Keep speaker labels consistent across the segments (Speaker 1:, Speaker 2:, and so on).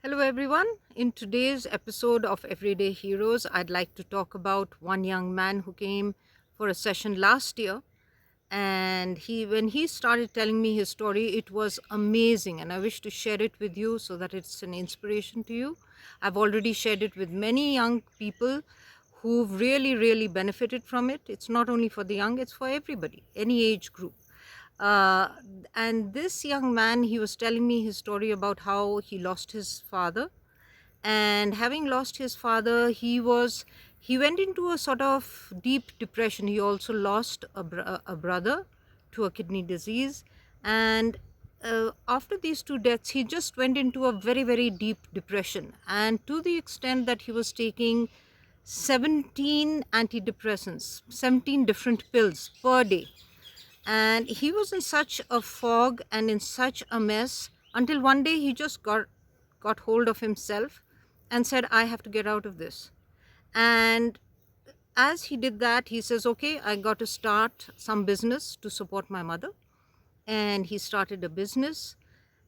Speaker 1: Hello, everyone. In today's episode of Everyday Heroes, I'd like to talk about one young man who came for a session last year. And when he started telling me his story, it was amazing. And I wish to share it with you so that it's an inspiration to you. I've already shared it with many young people who've really benefited from it. It's not only for the young, it's for everybody, any age group. Uh, and this young man, he was telling me his story about how he lost his father, and having lost his father, he went into a sort of deep depression. He also lost a brother to a kidney disease, and after these two deaths, he just went into a very deep depression, and to the extent that he was taking 17 antidepressants, 17 different pills per day. And he was in such a fog and in such a mess until one day he just got hold of himself and said, I have to get out of this. And as he did that, he says, okay, I got to start some business to support my mother. And he started a business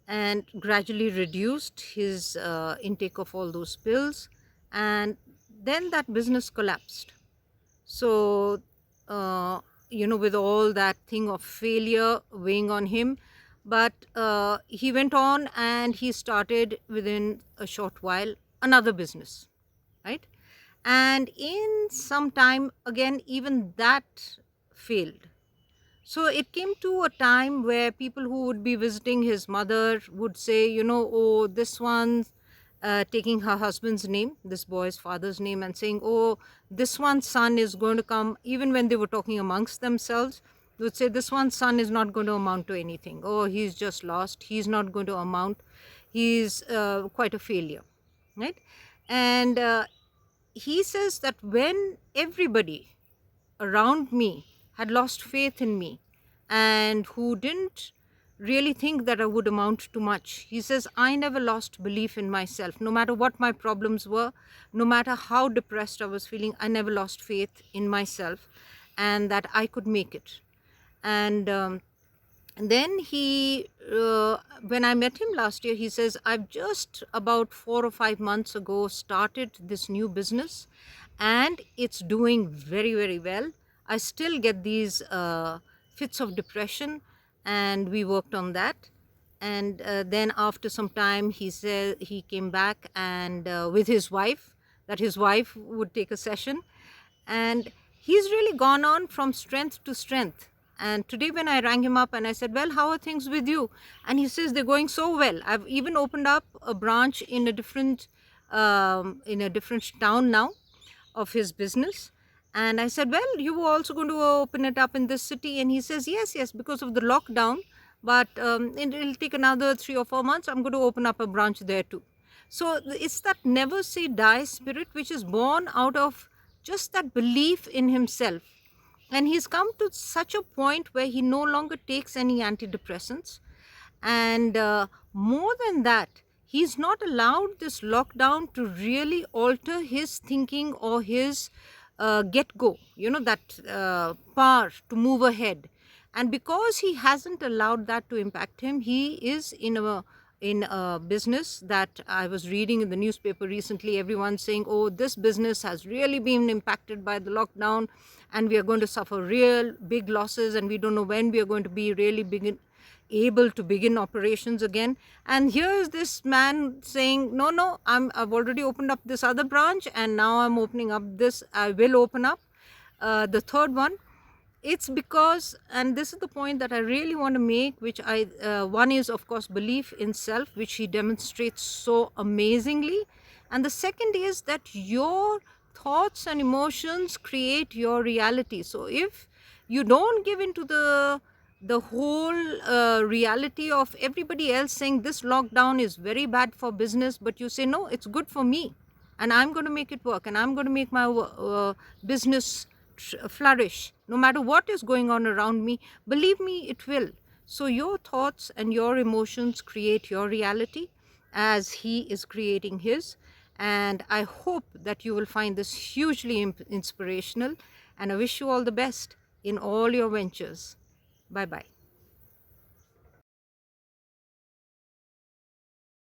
Speaker 1: and gradually reduced his intake of all those pills, and then that business collapsed. So with all that thing of failure weighing on him, but he went on and he started within a short while another business, right? And in some time again, even that failed. So it came to a time where people who would be visiting his mother would say, oh, this one's taking her husband's name, this boy's father's name, and saying, oh, this one's son is going to come. Even when they were talking amongst themselves, they would say, this one's son is not going to amount to anything. Oh, he's just lost. He's not going to amount. He's quite a failure, right? And he says that when everybody around me had lost faith in me and who didn't really think that I would amount to much, he says, I never lost belief in myself. No matter what my problems were, no matter how depressed I was feeling, I never lost faith in myself and that I could make it. And then when I met him last year, he says, I've just about 4 or 5 months ago started this new business and it's doing very well. I still get these fits of depression, and we worked on that. And then after some time, he said he came back and with his wife, that his wife would take a session, and he's really gone on from strength to strength. And today when I rang him up and I said, well, how are things with you? And he says, they're going so well. I've even opened up a branch in a different town now of his business. And I said, well, you were also going to open it up in this city? And he says, yes, because of the lockdown, but it'll take another 3 or 4 months. I'm going to open up a branch there too. So it's that never say die spirit, which is born out of just that belief in himself. And he's come to such a point where he no longer takes any antidepressants. And more than that, he's not allowed this lockdown to really alter his thinking or his get-go, that power to move ahead. And because he hasn't allowed that to impact him, he is in a business that I was reading in the newspaper recently. Everyone saying, oh, this business has really been impacted by the lockdown and we are going to suffer real big losses, and we don't know when we are going to be really able to begin operations again. And here is this man saying, no, I've already opened up this other branch, and now I'm opening up this. I will open up the third one. It's because, and this is the point that I really want to make, which one is of course belief in self, which he demonstrates so amazingly, and the second is that your thoughts and emotions create your reality. So if you don't give into the whole reality of everybody else saying this lockdown is very bad for business, but you say, no, it's good for me and I'm going to make it work and I'm going to make my business flourish no matter what is going on around me, believe me, it will. So your thoughts and your emotions create your reality as he is creating his. And I hope that you will find this hugely inspirational, and I wish you all the best in all your ventures. Bye bye.